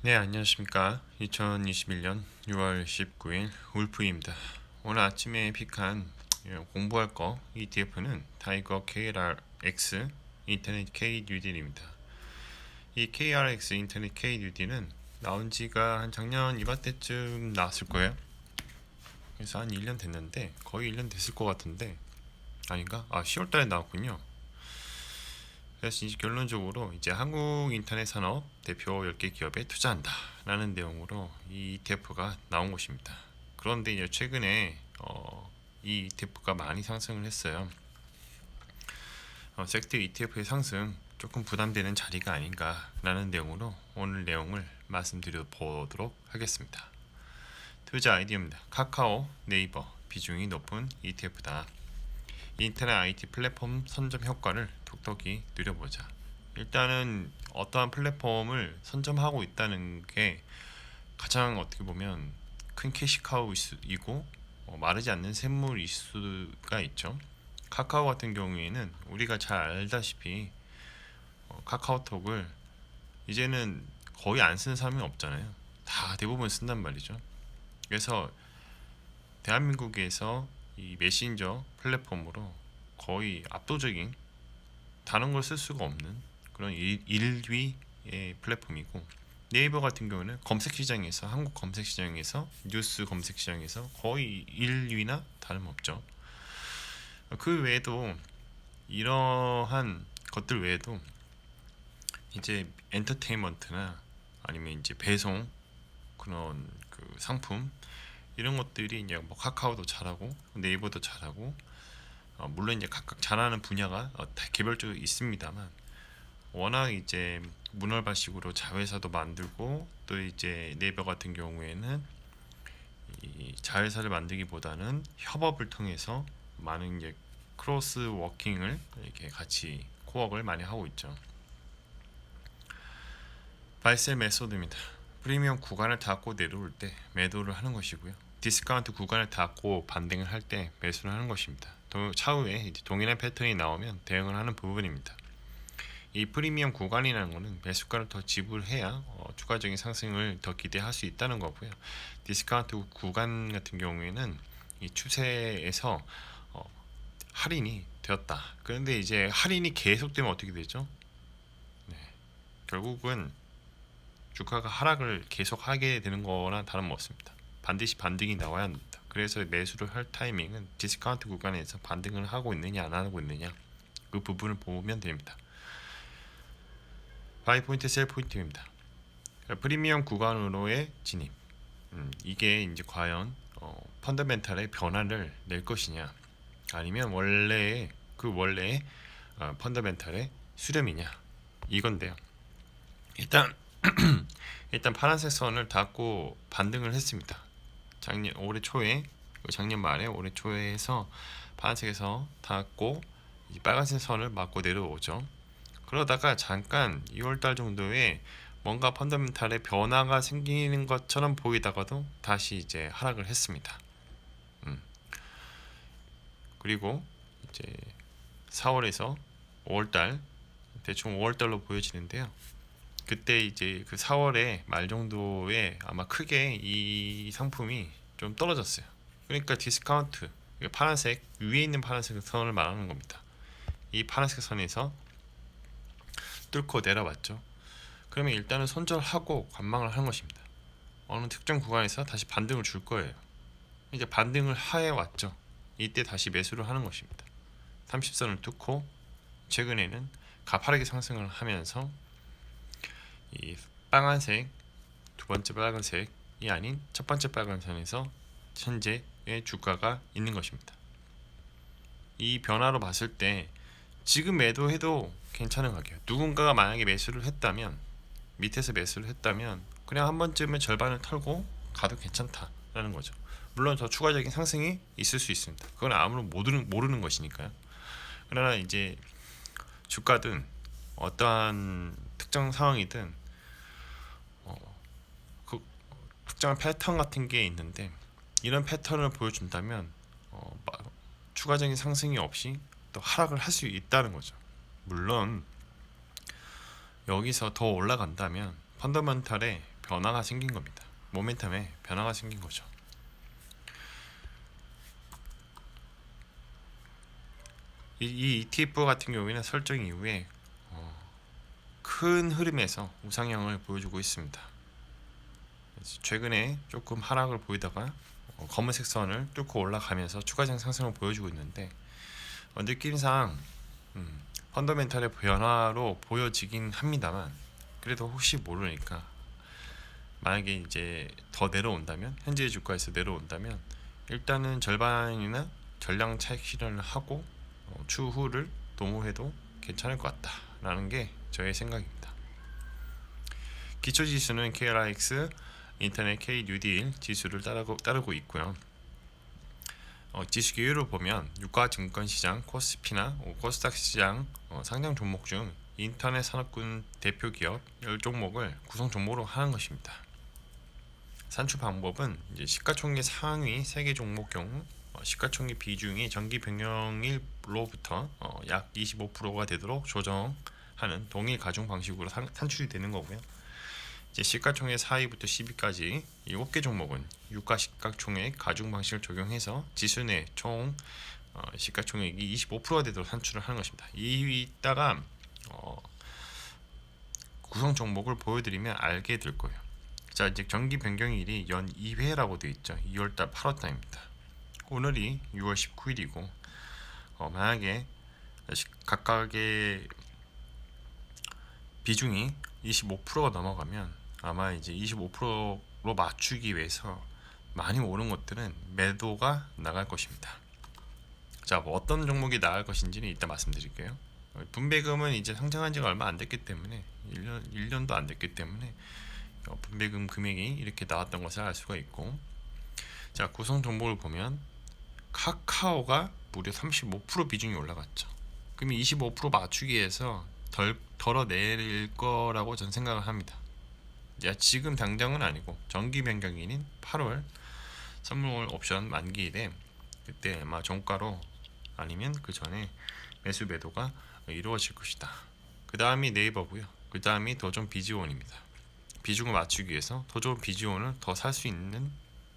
네, 안녕하십니까. 2021년 6월 19일 울프입니다. 오늘 아침에 픽한 공부할 거 ETF는 타이거 KRX 인터넷 KUD입니다. 이 KRX 인터넷 KUD는 나온 지가 한 작년 이맘때쯤 나왔을 거예요. 그래서 한 1년 됐는데, 거의 1년 됐을 것 같은데, 아닌가? 10월 달에 나왔군요. 그래서 이제 결론적으로 이제 한국 인터넷 산업 대표 10개 기업에 투자한다 라는 내용으로 이 ETF가 나온 것입니다. 그런데 이제 최근에 이 ETF가 많이 상승을 했어요. 섹터 ETF의 상승 조금 부담되는 자리가 아닌가 라는 내용으로 오늘 내용을 말씀드려 보도록 하겠습니다. 투자 아이디어입니다. 카카오, 네이버 비중이 높은 ETF다. 인터넷 IT 플랫폼 선점 효과를 톡톡히 누려보자. 일단은 어떠한 플랫폼을 선점하고 있다는 게 가장 어떻게 보면 큰 캐시카우이고 마르지 않는 샘물일 수가 있죠. 카카오 같은 경우에는 우리가 잘 알다시피 카카오톡을 이제는 거의 안 쓰는 사람이 없잖아요. 다 대부분 쓴단 말이죠. 그래서 대한민국에서 이 메신저 플랫폼으로 거의 압도적인 다른 걸 쓸 수가 없는 그런 1위의 플랫폼이고, 네이버 같은 경우는 검색 시장에서, 한국 검색 시장에서, 뉴스 검색 시장에서 거의 1위나 다름없죠. 그 외에도 이러한 것들 외에도 이제 엔터테인먼트나 아니면 이제 배송 그런 그 상품 이런 것들이 이제 뭐 카카오도 잘하고 네이버도 잘하고, 물론 이제 각각 잘하는 분야가 다 개별적으로 있습니다만, 워낙 이제 문얼발식으로 자회사도 만들고, 또 이제 네이버 같은 경우에는 이 자회사를 만들기보다는 협업을 통해서 많은 이제 크로스 워킹을 이렇게 같이 코업을 많이 하고 있죠. 바이셀 메소드입니다. 프리미엄 구간을 닫고 내려올 때 매도를 하는 것이고요. 디스카운트 구간을 닫고 반등을 할 때 매수를 하는 것입니다. 차후에 동일한 패턴이 나오면 대응을 하는 부분입니다. 이 프리미엄 구간이라는 것은 매수가를 더 지불해야 추가적인 상승을 더 기대할 수 있다는 거고요. 디스카운트 구간 같은 경우에는 이 추세에서 할인이 되었다. 그런데 이제 할인이 계속되면 어떻게 되죠? 네, 결국은 주가가 하락을 계속하게 되는 거나 다름없습니다. 반드시 반등이 나와야 합니다. 그래서 매수를 할 타이밍은 디스카운트 구간에서 반등을 하고 있느냐 안 하고 있느냐, 그 부분을 보면 됩니다. 바이 포인트, 셀 포인트입니다. 프리미엄 구간으로의 진입. 이게 이제 과연 펀더멘탈의 변화를 낼 것이냐, 아니면 원래의 펀더멘탈의 수렴이냐, 이건데요. 일단 파란색 선을 닫고 반등을 했습니다. 작년 말에 올해 초에 해서 파란색에서 닫고 빨간색 선을 맞고 내려오죠. 그러다가 잠깐 2월달 정도에 뭔가 펀더멘탈의 변화가 생기는 것처럼 보이다가도 다시 이제 하락을 했습니다. 그리고 이제 4월에서 5월달, 대충 5월달로 보여지는데요. 그때 이제 그 4월에 말 정도에 아마 크게 이 상품이 좀 떨어졌어요. 그러니까 디스카운트, 파란색 위에 있는 파란색 선을 말하는 겁니다. 이 파란색 선에서 뚫고 내려왔죠. 그러면 일단은 손절하고 관망을 하는 것입니다. 어느 특정 구간에서 다시 반등을 줄 거예요. 이제 반등을 하에 왔죠. 이때 다시 매수를 하는 것입니다. 30선을 뚫고 최근에는 가파르게 상승을 하면서 이 빨간색, 두 번째 빨간색이 아닌 첫 번째 빨간선에서 현재의 주가가 있는 것입니다. 이 변화로 봤을 때 지금 매도해도 괜찮은 가격. 누군가가 만약에 매수를 했다면, 밑에서 매수를 했다면 그냥 한 번쯤은 절반을 털고 가도 괜찮다라는 거죠. 물론 더 추가적인 상승이 있을 수 있습니다. 그건 아무런 모르는 것이니까요. 그러나 이제 주가든 어떠한 특정 상황이든 그 특정한 패턴 같은 게 있는데, 이런 패턴을 보여준다면 추가적인 상승이 없이 또 하락을 할 수 있다는 거죠. 물론 여기서 더 올라간다면 펀더멘탈의 변화가 생긴 겁니다. 모멘텀에 변화가 생긴 거죠. 이 ETF 같은 경우에는 설정 이후에 큰 흐름에서 우상향을 보여주고 있습니다. 최근에 조금 하락을 보이다가 검은색 선을 뚫고 올라가면서 추가적 상승을 보여주고 있는데 느낌상 펀더멘탈의 변화로 보여지긴 합니다만, 그래도 혹시 모르니까 만약에 이제 더 내려온다면, 현재 주가에서 내려온다면 일단은 절반이나 전량 차익 실현을 하고 추후를 도모해도 괜찮을 것 같다라는 게 저의 생각입니다. 기초지수는 KRX, 인터넷 K-뉴딜 지수를 따르고 있고요. 지수 기율을 보면 유가증권시장, 코스피나 코스닥 시장 상장 종목 중 인터넷 산업군 대표 기업 10종목을 구성 종목으로 하는 것입니다. 산출 방법은 이제 시가총액 상위 3개 종목 경우 시가총액 비중이 정기 변경일로부터 약 25%가 되도록 조정하는 동일 가중 방식으로 산출이 되는 거고요. 이제 시가총액 4위부터 10위까지 7개 종목은 유가 시가총액 가중 방식을 적용해서 지수 내 총 시가총액이 25%가 되도록 산출을 하는 것입니다. 이따가 구성 종목을 보여드리면 알게 될 거예요. 자, 이제 정기 변경일이 연 2회라고 되어 있죠. 2월달, 8월달입니다. 오늘이 6월 19일이고 만약에 각각의 비중이 25%가 넘어가면 아마 이제 25%로 맞추기 위해서 많이 오른 것들은 매도가 나갈 것입니다. 자, 뭐 어떤 종목이 나갈 것인지는 이따 말씀드릴게요. 분배금은 이제 상장한 지가 얼마 안 됐기 때문에 1년도 안 됐기 때문에 분배금 금액이 이렇게 나왔던 것을 알 수가 있고, 자, 구성 종목을 보면 카카오가 무려 35% 비중이 올라갔죠. 그럼 25% 맞추기 위해서 덜어낼 거라고 전 생각을 합니다. 지금 당장은 아니고 정기 변경일인 8월 선물 옵션 만기일에 그때 아마 종가로 아니면 그 전에 매수 매도가 이루어질 것이다. 그 다음이 네이버고요. 그 다음이 도전 비지온입니다. 비중을 맞추기 위해서 도전 비지온을 더 살 수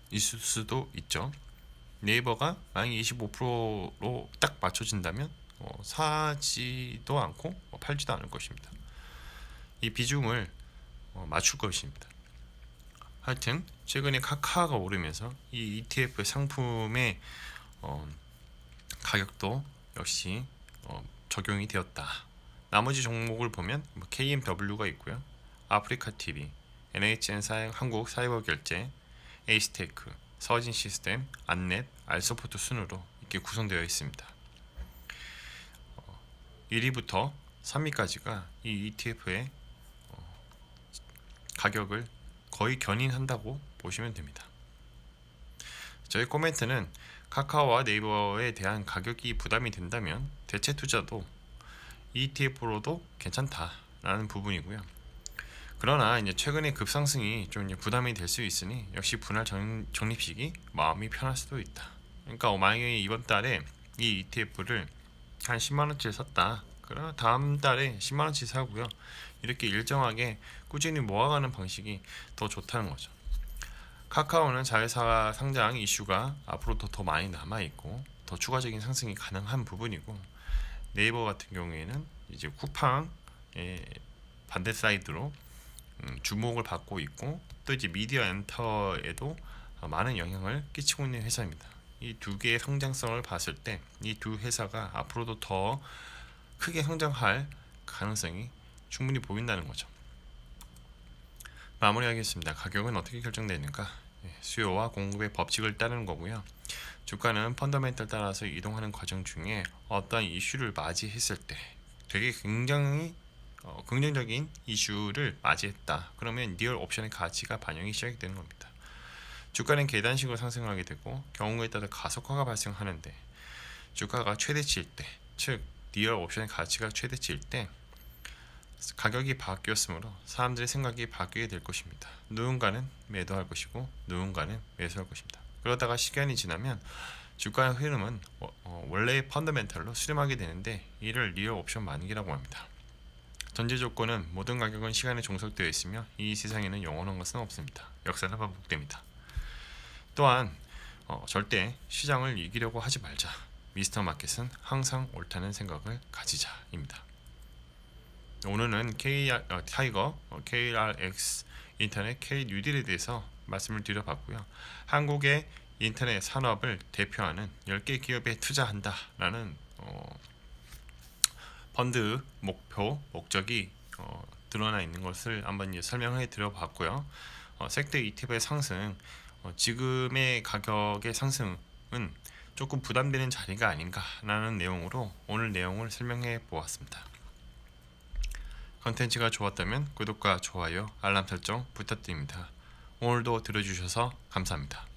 있을 수도 있죠. 네이버가 만약에 25%로 딱 맞춰진다면 사지도 않고 팔지도 않을 것입니다. 이 비중을 맞출 것입니다. 하여튼 최근에 카카오가 오르면서 이 ETF 상품의 가격도 역시 적용이 되었다. 나머지 종목을 보면 KMW가 있고요. 아프리카TV, NHN 한국 사이버결제, 에이스테이크, 서진시스템, 안넷, 알서포트 순으로 이렇게 구성되어 있습니다. 1위부터 3위까지가 이 ETF의 가격을 거의 견인한다고 보시면 됩니다. 저희 코멘트는 카카오와 네이버에 대한 가격이 부담이 된다면 대체 투자도 ETF로도 괜찮다라는 부분이고요. 그러나 이제 최근에 급상승이 좀 부담이 될 수 있으니 역시 분할 적립식이 마음이 편할 수도 있다. 그러니까 만약에 이번 달에 이 ETF를 한 10만원치 샀다. 그러나 다음 달에 10만원치 사고요. 이렇게 일정하게 꾸준히 모아가는 방식이 더 좋다는 거죠. 카카오는 자회사 상장 이슈가 앞으로도 더 많이 남아있고 더 추가적인 상승이 가능한 부분이고, 네이버 같은 경우에는 이제 쿠팡의 반대 사이드로 주목을 받고 있고, 또 이제 미디어 엔터에도 많은 영향을 끼치고 있는 회사입니다. 이 두 개의 성장성을 봤을 때 이 두 회사가 앞으로도 더 크게 성장할 가능성이 충분히 보인다는 거죠. 마무리하겠습니다. 가격은 어떻게 결정되는가? 수요와 공급의 법칙을 따르는 거고요. 주가는 펀더멘털 따라서 이동하는 과정 중에 어떤 이슈를 맞이했을 때 되게 굉장히 긍정적인 이슈를 맞이했다. 그러면 리얼 옵션의 가치가 반영이 시작이 되는 겁니다. 주가는 계단식으로 상승하게 되고 경우에 따라 가속화가 발생하는데, 주가가 최대치일 때, 즉 리얼 옵션의 가치가 최대치일 때 가격이 바뀌었으므로 사람들의 생각이 바뀌게 될 것입니다. 누군가는 매도할 것이고 누군가는 매수할 것입니다. 그러다가 시간이 지나면 주가의 흐름은 원래의 펀더멘털로 수렴하게 되는데 이를 리얼 옵션 만기라고 합니다. 전제 조건은 모든 가격은 시간에 종속되어 있으며 이 세상에는 영원한 것은 없습니다. 역사는 반복됩니다. 또한 절대 시장을 이기려고 하지 말자. 미스터 마켓은 항상 옳다는 생각을 가지자입니다. 오늘은 타이거 KRX 인터넷 K-뉴딜에 대해서 말씀을 드려봤고요. 한국의 인터넷 산업을 대표하는 10개 기업에 투자한다라는 펀드 목적이 드러나 있는 것을 한번 설명해 드려봤고요. 섹터 ETF의 상승, 지금의 가격의 상승은 조금 부담되는 자리가 아닌가라는 내용으로 오늘 내용을 설명해 보았습니다. 컨텐츠가 좋았다면 구독과 좋아요, 알람 설정 부탁드립니다. 오늘도 들어주셔서 감사합니다.